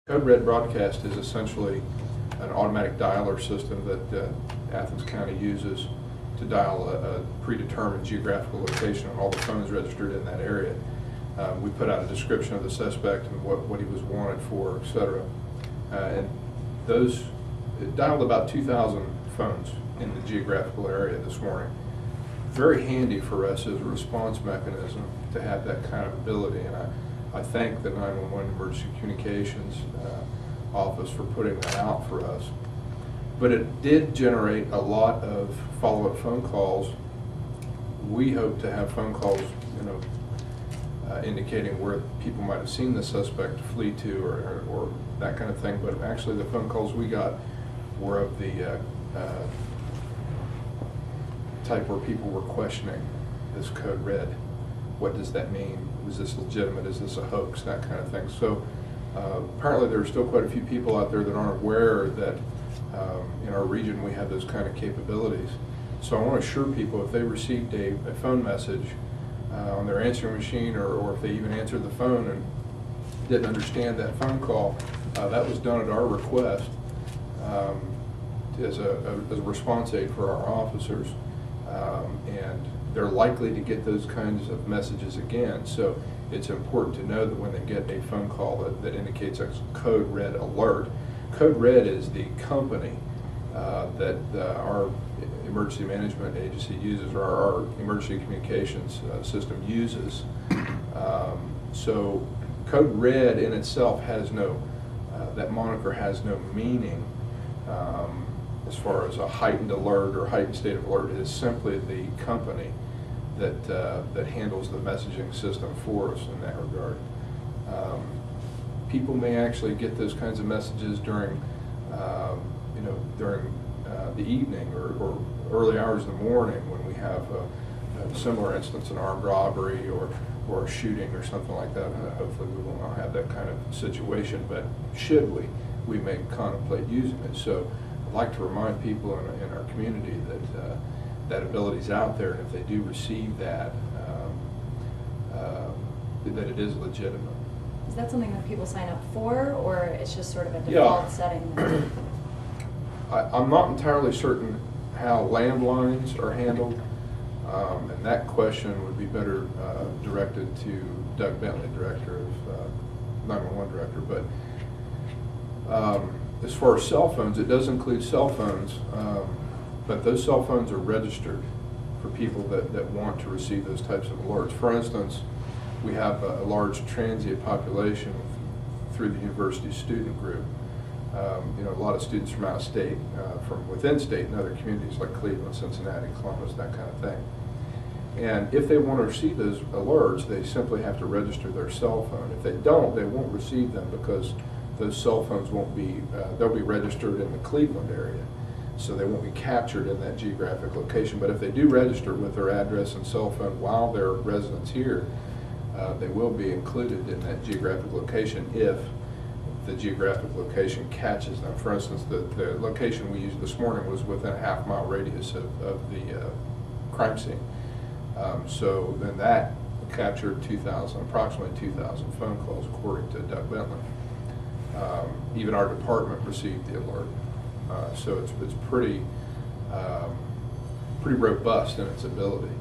Code Red broadcast is essentially an automatic dialer system that Athens County uses to dial a predetermined geographical location on all the phones registered in that area. We put out a description of the suspect and what he was wanted for, etc. And it dialed about 2,000 phones in the geographical area this morning. Very handy for us as a response mechanism to have that kind of ability, and I thank the 911 Emergency Communications office for putting that out for us. But it did generate a lot of follow-up phone calls. We hope to have phone calls, indicating where people might have seen the suspect flee to or that kind of thing. But actually, the phone calls we got were of the type where people were questioning this code red. What does that mean? Was this legitimate? Is this a hoax? That kind of thing. So apparently there are still quite a few people out there that aren't aware that in our region we have those kind of capabilities. So I want to assure people, if they received a phone message on their answering machine, or if they even answered the phone and didn't understand that phone call, that was done at our request as a response aid for our officers. And they're likely to get those kinds of messages again. So it's important to know that when they get a phone call that indicates a code red alert. Code Red is the company that our emergency management agency uses, or our emergency communications system uses. So Code Red in itself has no, that moniker has no meaning as far as a heightened alert or heightened state of alert. It is simply the company that handles the messaging system for us in that regard. People may actually get those kinds of messages during, during the evening or early hours of the morning when we have a similar instance, an armed robbery or a shooting or something like that. Hopefully we will not have that kind of situation, but should we may contemplate using it. So I'd like to remind people in our community that that ability is out there, and if they do receive that, that it is legitimate. Is that something that people sign up for, or it's just sort of a default setting? I'm not entirely certain how landlines are handled, and that question would be better directed to Doug Bentley, Director of 911 Director. But as far as cell phones, it does include cell phones, but those cell phones are registered for people that want to receive those types of alerts. For instance, we have a large transient population through the university student group. A lot of students from out of state, from within state and other communities like Cleveland, Cincinnati, Columbus, that kind of thing. And if they want to receive those alerts, they simply have to register their cell phone. If they don't, they won't receive them because those cell phones won't be, they'll be registered in the Cleveland area. So they won't be captured in that geographic location. But if they do register with their address and cell phone while they're residents here, they will be included in that geographic location if the geographic location catches them. For instance, the location we used this morning was within a half-mile radius of the crime scene. So then that captured approximately 2,000 phone calls, according to Doug Bentley. Even our department received the alert. So it's pretty robust in its ability.